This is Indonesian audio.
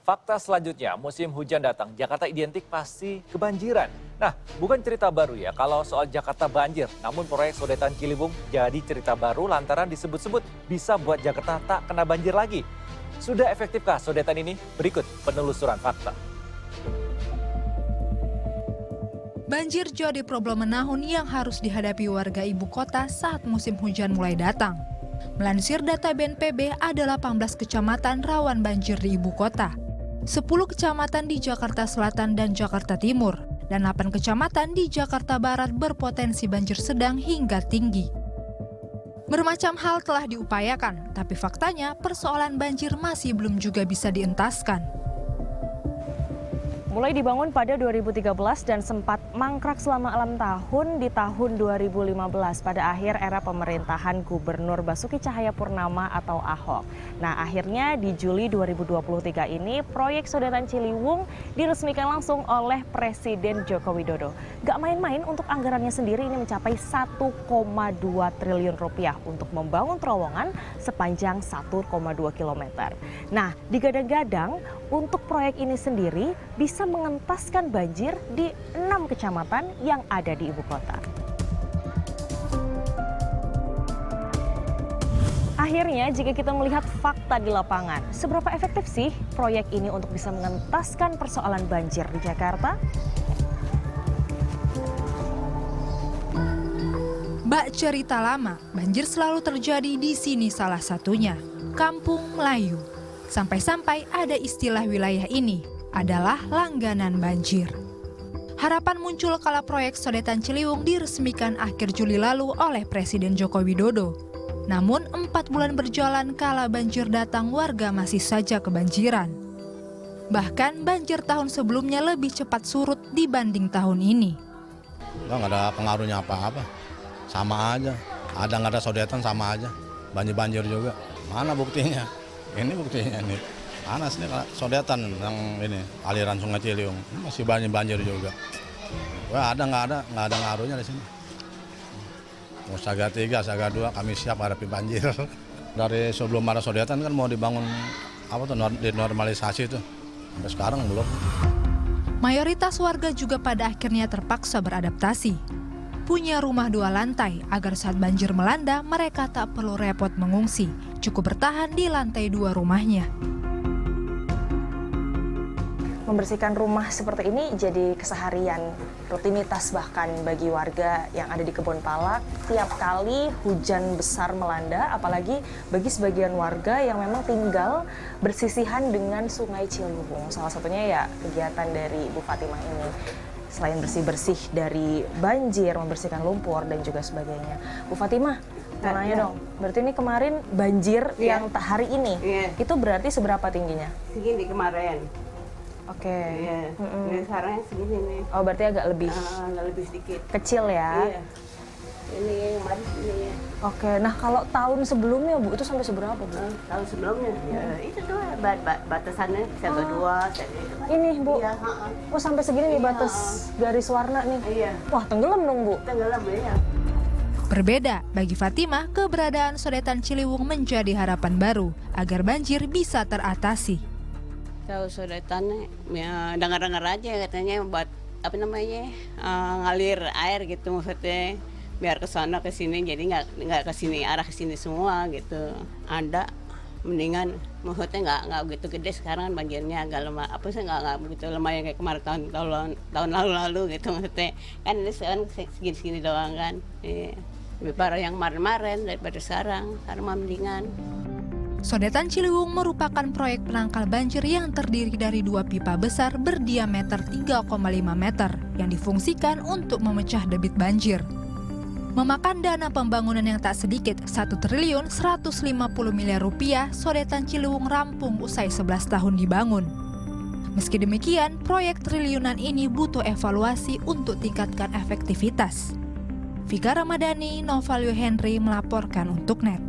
Fakta selanjutnya, musim hujan datang, Jakarta identik pasti kebanjiran. Nah, bukan cerita baru ya kalau soal Jakarta banjir, namun proyek Sodetan Ciliwung jadi cerita baru lantaran disebut-sebut bisa buat Jakarta tak kena banjir lagi. Sudah efektifkah sodetan ini? Berikut penelusuran fakta. Banjir jadi problem menahun yang harus dihadapi warga ibu kota saat musim hujan mulai datang. Melansir data BNPB, ada 18 kecamatan rawan banjir di ibu kota. 10 kecamatan di Jakarta Selatan dan Jakarta Timur, dan 8 kecamatan di Jakarta Barat berpotensi banjir sedang hingga tinggi. Bermacam hal telah diupayakan, tapi faktanya persoalan banjir masih belum juga bisa dientaskan. Mulai dibangun pada 2013 dan sempat mangkrak selama 6 tahun di tahun 2015 pada akhir era pemerintahan Gubernur Basuki Cahayapurnama atau Ahok. Nah, akhirnya di Juli 2023 ini proyek Sodetan Ciliwung diresmikan langsung oleh Presiden Joko Widodo. Gak main-main untuk anggarannya sendiri ini mencapai 1,2 triliun rupiah untuk membangun terowongan sepanjang 1,2 kilometer. Nah, digadang-gadang untuk proyek ini sendiri bisa mengentaskan banjir di 6 kecamatan yang ada di ibu kota. Akhirnya, jika kita melihat fakta di lapangan, seberapa efektif sih proyek ini untuk bisa mengentaskan persoalan banjir di Jakarta? Bak cerita lama, banjir selalu terjadi di sini salah satunya, Kampung Melayu. Sampai-sampai ada istilah wilayah ini adalah langganan banjir. Harapan muncul kala proyek Sodetan Ciliwung diresmikan akhir Juli lalu oleh Presiden Joko Widodo. Namun 4 bulan berjalan kala banjir datang, warga masih saja kebanjiran. Bahkan banjir tahun sebelumnya lebih cepat surut dibanding tahun ini. Nggak ada pengaruhnya apa-apa, sama aja. Ada nggak ada sodetan sama aja, banjir juga. Mana buktinya? Ini buktinya nih. Panas nih sodetan yang ini aliran Sungai Ciliwung masih banjir juga. Wah, nggak ada ngaruhnya di sini. Mau Saga 3, Saga 2 kami siap hadapi banjir. Dari sebelum ada sodetan kan mau dibangun dinormalisasi itu. Sampai sekarang belum. Mayoritas warga juga pada akhirnya terpaksa beradaptasi. Punya rumah 2 lantai agar saat banjir melanda mereka tak perlu repot mengungsi. Cukup bertahan di lantai 2 rumahnya. Membersihkan rumah seperti ini jadi keseharian, rutinitas bahkan bagi warga yang ada di Kebon Palak. Tiap kali hujan besar melanda, apalagi bagi sebagian warga yang memang tinggal bersisihan dengan Sungai Ciliwung. Salah satunya ya kegiatan dari Bu Fatimah ini. Selain bersih-bersih dari banjir, membersihkan lumpur dan juga sebagainya. Bu Fatimah, mau nanya dong, berarti ini kemarin banjir yang hari ini, itu berarti seberapa tingginya? Segini kemarin. Oke. Iya. Ini sekarang segini nih. Oh, berarti agak lebih sedikit. kecil ya? Iya. Ini kemarin ini. Oke, nah kalau tahun sebelumnya Bu, itu sampai seberapa Bu? Tahun sebelumnya, ya itu tuh batasannya 1,2. Ini Bu, Iya, oh sampai segini nih batas garis warna nih? Iya. Wah, tenggelam dong Bu? Tenggelam ya. Berbeda, bagi Fatimah, keberadaan Sodetan Ciliwung menjadi harapan baru agar banjir bisa teratasi. Tahu sodetan ya dengar-dengar aja katanya buat apa namanya ngalir air gitu maksudnya biar ke sana ke sini jadi nggak ke sini arah ke sini semua gitu. Ada mendingan maksudnya nggak begitu gede sekarang banjirnya agak lemah apa sih nggak begitu lemah yang kayak kemarin tahun lalu gitu maksudnya kan ini sekarang segini doang kan lebih parah yang kemarin daripada sekarang mah mendingan. Sodetan Ciliwung merupakan proyek penangkal banjir yang terdiri dari 2 pipa besar berdiameter 3,5 meter yang difungsikan untuk memecah debit banjir. Memakan dana pembangunan yang tak sedikit 1 triliun 150 miliar rupiah, Sodetan Ciliwung rampung usai 11 tahun dibangun. Meski demikian, proyek triliunan ini butuh evaluasi untuk tingkatkan efektivitas. Vika Ramadhani, Novalio Henry melaporkan untuk NET.